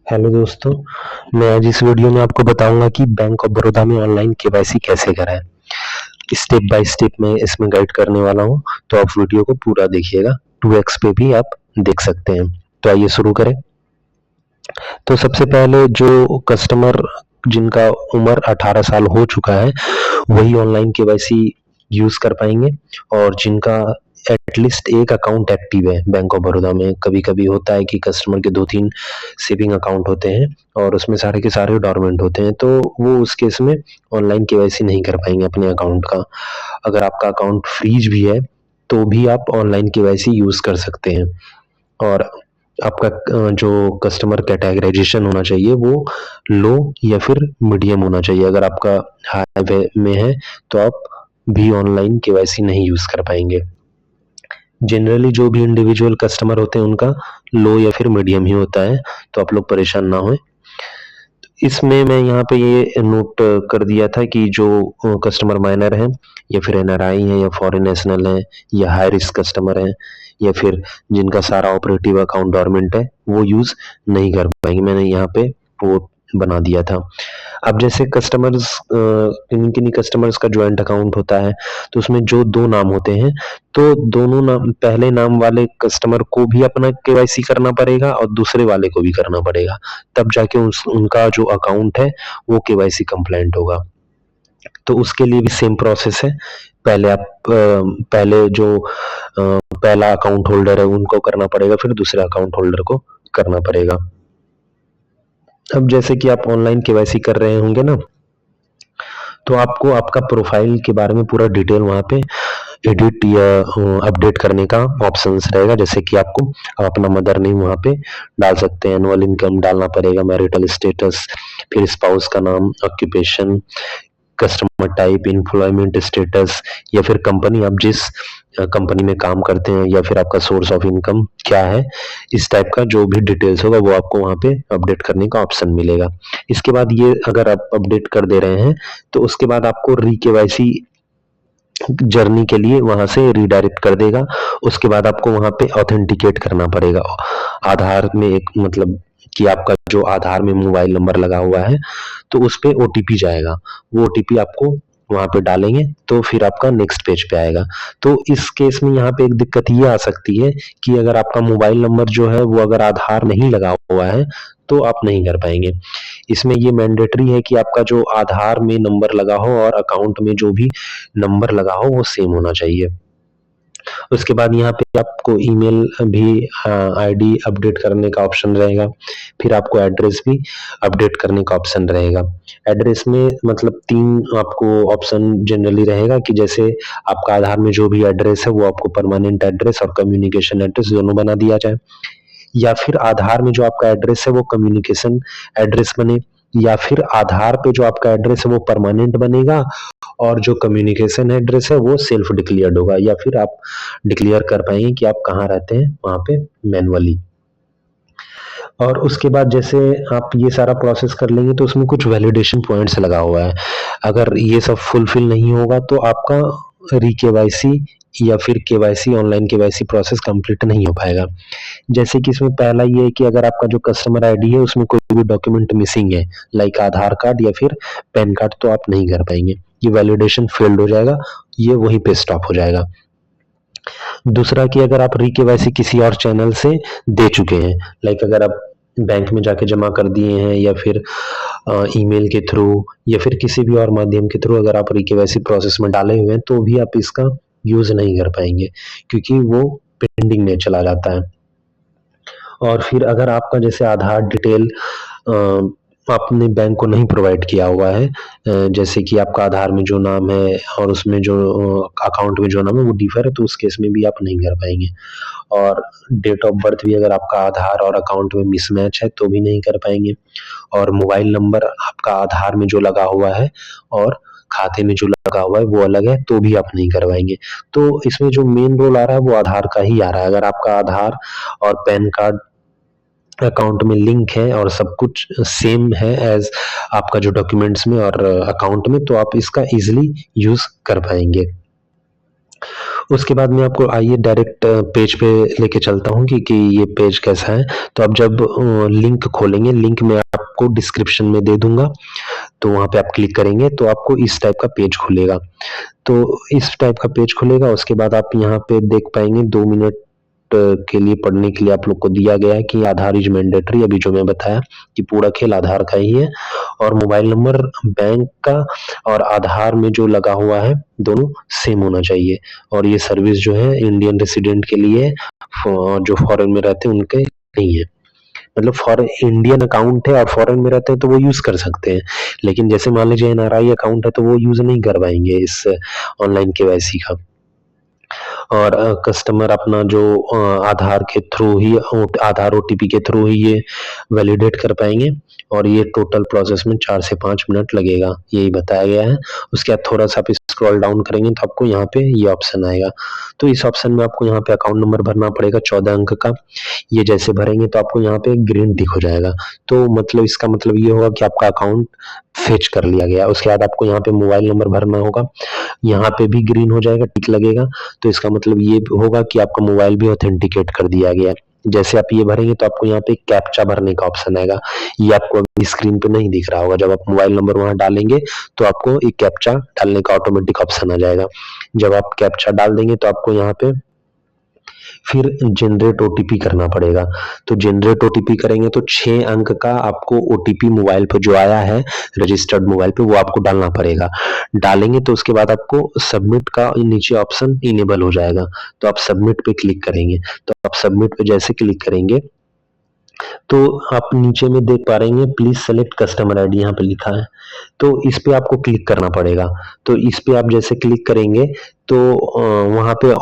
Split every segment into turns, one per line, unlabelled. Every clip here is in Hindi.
हेलो दोस्तों, मैं आज इस वीडियो में आपको बताऊंगा कि बैंक ऑफ बड़ौदा में ऑनलाइन केवाईसी कैसे कराएं। स्टेप बाय स्टेप मैं इसमें गाइड करने वाला हूं, तो आप वीडियो को पूरा देखिएगा। 2x पे भी आप देख सकते हैं। तो आइए शुरू करें। तो सबसे पहले जो कस्टमर जिनका उम्र 18 साल हो चुका है वही ऑनलाइन केवाईसी यूज कर पाएंगे, और जिनका एटलीस्ट एक अकाउंट एक्टिव है बैंक ऑफ बड़ौदा में। कभी कभी होता है कि कस्टमर के 2-3 सेविंग अकाउंट होते हैं और उसमें सारे के सारे डॉर्मेंट होते हैं, तो वो उस केस में ऑनलाइन केवाईसी नहीं कर पाएंगे अपने अकाउंट का। अगर आपका अकाउंट फ्रीज भी है तो भी आप ऑनलाइन केवाईसी यूज कर सकते हैं। और आपका जो कस्टमर कैटेगराइजेशन होना चाहिए वो लो या फिर मीडियम होना चाहिए। अगर आपका हाई में है तो आप भी ऑनलाइन केवाईसी नहीं यूज कर पाएंगे। जनरली जो भी इंडिविजुअल कस्टमर होते हैं उनका लो या फिर मीडियम ही होता है, तो आप लोग परेशान ना हों। इसमें मैं यहाँ पे ये नोट कर दिया था कि जो कस्टमर माइनर हैं या फिर एनआरआई हैं या फॉरेन नेशनल हैं या हाई रिस्क कस्टमर हैं या फिर जिनका सारा ऑपरेटिव अकाउंट डोरमेंट है वो यूज नहीं कर पाएंगे। मैंने यहाँ पे वो बना दिया था। अब जैसे कस्टमर्स किन्हीं किन्हीं कस्टमर्स का ज्वाइंट अकाउंट होता है, तो उसमें जो 2 नाम होते हैं, तो दोनों नाम, पहले नाम वाले कस्टमर को भी अपना केवाईसी करना पड़ेगा और दूसरे वाले को भी करना पड़ेगा। तब जाके उनका जो अकाउंट है वो केवाईसी कंप्लायंट होगा। तो उसके लिए भी सेम प्रोसेस है। पहले आप पहले जो पहला अकाउंट होल्डर है उनको करना पड़ेगा, फिर दूसरे अकाउंट होल्डर को करना पड़ेगा। अब जैसे कि आप ऑनलाइन केवाईसी कर रहे होंगे ना, तो आपको आपका प्रोफाइल के बारे में पूरा डिटेल वहाँ पे एडिट या अपडेट करने का ऑप्शंस रहेगा। जैसे कि आपको अपना मदर नेम वहाँ पे डाल सकते हैं, एनुअल इनकम डालना पड़ेगा, मैरिटल स्टेटस, फिर स्पाउस का नाम, occupation, customer type, employment status, या फिर कंपनी, आप जिस कंपनी में काम करते हैं, या फिर आपका सोर्स ऑफ इनकम क्या है। इस टाइप का जो भी डिटेल्स होगा वो आपको वहाँ पे अपडेट करने का ऑप्शन मिलेगा। इसके बाद ये अगर आप अपडेट कर दे रहे हैं तो उसके बाद आपको री-केवाईसी जर्नी के लिए वहां से रीडायरेक्ट कर देगा। उसके बाद आपको वहां पे ऑथेंटिकेट करना पड़ेगा। आधार में एक मतलब कि आपका जो आधार में मोबाइल नंबर लगा हुआ है तो उस पे ओटीपी जाएगा। वो ओटीपी आपको वहां पे डालेंगे तो फिर आपका नेक्स्ट पेज पे आएगा। तो इस केस में यहाँ पे एक दिक्कत ये आ सकती है कि अगर आपका मोबाइल नंबर जो है वो अगर आधार नहीं लगा हुआ है तो आप नहीं कर पाएंगे। इसमें ये मैंडेटरी है कि आपका जो आधार में नंबर लगा हो और अकाउंट में जो भी नंबर लगा हो वो सेम होना चाहिए। उसके बाद यहाँ पे आपको ईमेल भी आईडी अपडेट करने का ऑप्शन रहेगा। फिर आपको एड्रेस भी अपडेट करने का ऑप्शन रहेगा। एड्रेस में मतलब 3 आपको ऑप्शन जनरली रहेगा कि जैसे आपका आधार में जो भी एड्रेस है वो आपको परमानेंट एड्रेस और कम्युनिकेशन एड्रेस दोनों बना दिया जाए, या फिर आधार में जो आपका एड्रेस है वो कम्युनिकेशन एड्रेस बने, या फिर आधार पे जो आपका एड्रेस है वो परमानेंट बनेगा और जो कम्युनिकेशन एड्रेस है वो सेल्फ डिक्लेयर्ड होगा, या फिर आप डिक्लेयर कर पाएंगे कि आप कहाँ रहते हैं वहां पे मैनुअली। और उसके बाद जैसे आप ये सारा प्रोसेस कर लेंगे तो उसमें कुछ वैलिडेशन पॉइंट्स लगा हुआ है। अगर ये सब फुलफिल नहीं होगा तो आपका री-केवाईसी या फिर KYC, online KYC process complete नहीं हो पाएगा। जैसे कि इसमें पहला ये है कि अगर आपका जो कस्टमर आईडी है उसमें कोई भी डॉक्यूमेंट मिसिंग है, लाइक आधार कार्ड या फिर पैन कार्ड, तो आप नहीं कर पाएंगे। ये वैलिडेशन फेल्ड हो जाएगा, ये वहीं पे स्टॉप हो जाएगा। दूसरा कि अगर आप री-केवाईसी किसी और चैनल से दे चुके हैं, लाइक अगर आप बैंक में जाके जमा कर दिए हैं या फिर ईमेल के थ्रू या फिर किसी भी और माध्यम के थ्रू अगर आप री-केवाईसी प्रोसेस में डाले हुए हैं तो भी आप इसका यूज नहीं कर पाएंगे, क्योंकि वो पेंडिंग में चला जाता है। और फिर अगर आपका जैसे आधार डिटेल आपने बैंक को नहीं प्रोवाइड किया हुआ है, जैसे कि आपका आधार में जो नाम है और उसमें जो अकाउंट में जो नाम है वो डिफर है, तो उस केस में भी आप नहीं कर पाएंगे। और डेट ऑफ बर्थ भी अगर आपका आधार और अकाउंट में मिसमैच है तो भी नहीं कर पाएंगे। और मोबाइल नंबर आपका आधार में जो लगा हुआ है और खाते में जो लगा हुआ है वो अलग है तो भी आप नहीं करवाएंगे। तो इसमें जो मेन रोल आ रहा है वो आधार का ही आ रहा है। अगर आपका आधार और पैन कार्ड अकाउंट में लिंक है और सब कुछ सेम है एज आपका जो डॉक्यूमेंट्स में और अकाउंट में, तो आप इसका इजीली यूज कर पाएंगे। उसके बाद मैं आपको आइए डायरेक्ट पेज पे लेके चलता हूँ कि ये पेज कैसा है। तो आप जब लिंक खोलेंगे, लिंक मैं आपको डिस्क्रिप्शन में दे दूंगा, तो वहाँ पे आप क्लिक करेंगे तो आपको इस टाइप का पेज खुलेगा। तो इस टाइप का पेज खुलेगा, उसके बाद आप यहाँ पे देख पाएंगे 2 मिनट के लिए पढ़ने के लिए आप लोग को दिया गया है कि आधार इज मैंडेटरी। अभी जो मैं बताया कि पूरा खेल आधार का ही है, और मोबाइल नंबर बैंक का और आधार में जो लगा हुआ है दोनों सेम होना चाहिए। और ये सर्विस जो है इंडियन रेसिडेंट के लिए, जो फॉरेन में रहते हैं उनके नहीं है। मतलब फॉरेन इंडियन अकाउंट है और फॉरेन में रहते हैं तो वो यूज कर सकते हैं, लेकिन जैसे मान लीजिए एनआरआई अकाउंट है तो वो यूज नहीं कर पाएंगे इस ऑनलाइन केवाईसी का। और कस्टमर अपना जो आधार के थ्रू ही, आधार ओटीपी के थ्रू ही ये वैलिडेट कर पाएंगे, और ये टोटल प्रोसेस में 4 से 5 मिनट लगेगा, यही बताया गया है। उसके बाद थोड़ा सा आप स्क्रॉल डाउन करेंगे तो आपको यहाँ पे ये ऑप्शन आएगा। तो इस ऑप्शन में आपको यहाँ पे अकाउंट नंबर भरना पड़ेगा 14 अंक का। ये जैसे भरेंगे तो आपको यहाँ पे ग्रीन टिक हो जाएगा, तो मतलब इसका मतलब ये होगा कि आपका अकाउंट फेच कर लिया गया। उसके बाद आपको यहाँ पे मोबाइल नंबर भरना होगा, यहाँ पे भी ग्रीन हो जाएगा, टिक लगेगा, तो इसका मतलब ये होगा कि आपका मोबाइल भी ऑथेंटिकेट कर दिया गया है। जैसे आप ये भरेंगे तो आपको यहाँ पे कैप्चा भरने का ऑप्शन आएगा, ये आपको अभी स्क्रीन पे नहीं दिख रहा होगा। जब आप मोबाइल नंबर वहां डालेंगे तो आपको एक कैप्चा डालने का ऑटोमेटिक ऑप्शन आ जाएगा। जब आप कैप्चा डाल देंगे तो आपको यहाँ पे फिर जनरेट ओटीपी करना पड़ेगा। तो जनरेट ओटीपी करेंगे तो 6 अंक का आपको ओटीपी मोबाइल पे जो आया है रजिस्टर्ड मोबाइल पे, वो आपको डालना पड़ेगा। डालेंगे तो उसके बाद आपको सबमिट का नीचे ऑप्शन इनेबल हो जाएगा, तो आप सबमिट पे क्लिक करेंगे। तो आप सबमिट पे जैसे क्लिक करेंगे तो आप नीचे में देख पा रहे हैं प्लीज सेलेक्ट कस्टमर आईडी, यहाँ पे लिखा है, तो इस पे आपको क्लिक करना पड़ेगा। तो इस पे आप जैसे क्लिक करेंगे तो वहां पे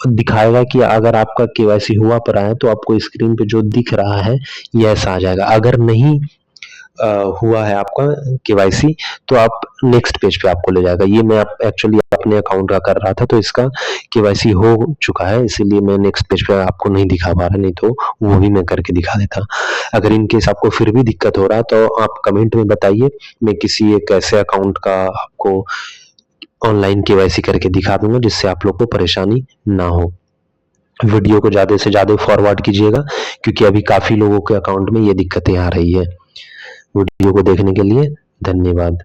दिखाएगा कि अगर आपका केवाईसी हुआ पड़ा है तो आपको स्क्रीन पे जो दिख रहा है ये ऐसा आ जाएगा। अगर नहीं हुआ है आपका केवाईसी तो आप नेक्स्ट पेज पे आपको ले जाएगा। ये मैं एक्चुअली अपने अकाउंट का कर रहा था तो इसका केवाईसी हो चुका है, इसीलिए मैं नेक्स्ट पेज पे आपको नहीं दिखा पा रहा, नहीं तो वो भी मैं करके दिखा देता। अगर इन केस आपको फिर भी दिक्कत हो रहा है तो आप कमेंट में बताइए, मैं किसी एक ऐसे अकाउंट का आपको ऑनलाइन केवाईसी करके दिखा दूंगा जिससे आप लोग को परेशानी ना हो। वीडियो को ज्यादा से ज्यादा फॉरवर्ड कीजिएगा क्योंकि अभी काफी लोगों के अकाउंट में ये दिक्कतें आ रही है। वीडियो को देखने के लिए धन्यवाद।